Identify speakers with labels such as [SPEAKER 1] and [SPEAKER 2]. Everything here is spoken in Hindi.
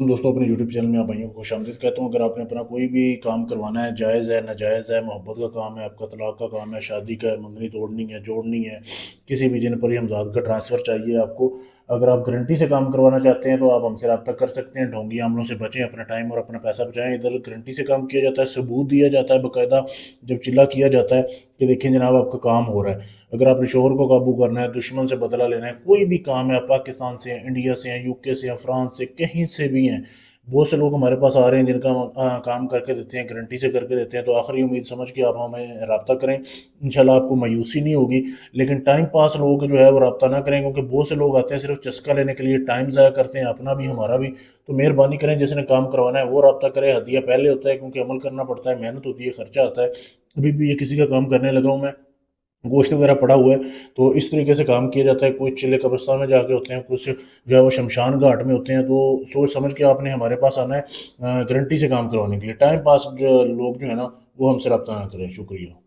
[SPEAKER 1] दोस्तों, अपने यूट्यूब चैनल में आप भाइयों को खुशामदीद कहता हूँ। अगर आपने अपना कोई भी काम करवाना है, जायज़ है नाजायज़ है, मोहब्बत का काम है, आपका तलाक का काम है, शादी का है, मंगनी तोड़नी है, जोड़नी है, किसी भी जिन पर ही हमजाद का ट्रांसफ़र चाहिए आपको, अगर आप गारंटी से काम करवाना चाहते हैं तो आप हमसे रब्ता कर सकते हैं। ढोंगी अमलों से बचें, अपना टाइम और अपना पैसा बचाएं। इधर गारंटी से काम किया जाता है, सबूत दिया जाता है बाकायदा। जब चिल्ला किया जाता है कि देखिए जनाब आपका काम हो रहा है। अगर आपने शोहर को काबू करना है, दुश्मन से बदला लेना है, कोई भी काम है, आप पाकिस्तान से हैं, इंडिया से हैं, यूके से हैं, फ्रांस से, कहीं से भी हैं, बहुत से लोग हमारे पास आ रहे हैं जिनका काम करके देते हैं, गारंटी से करके देते हैं। तो आखिरी उम्मीद समझ के आप हमें रब्ता करें, इंशाल्लाह आपको मायूसी नहीं होगी। लेकिन टाइम पास लोग जो है वो रब्ता ना करें, क्योंकि बहुत से लोग आते हैं सिर्फ चस्का लेने के लिए, टाइम ज़ाया करते हैं, अपना भी हमारा भी। तो मेहरबानी करें, जिसने काम करवाना है वो रब्ता करे। हदिया पहले होता है, क्योंकि अमल करना पड़ता है, मेहनत होती है, खर्चा आता है। अभी भी ये किसी का काम करने लगा हूँ मैं, गोश्त वगैरह पड़ा हुआ है। तो इस तरीके से काम किया जाता है। कुछ चिल्ले कब्रिस्तान में जाके होते हैं, कुछ जो है वो शमशान घाट में होते हैं। तो सोच समझ के आपने हमारे पास आना है गारंटी से काम करवाने के लिए। टाइम पास जो लोग जो है ना वो हमसे रब्ता ना करें। शुक्रिया।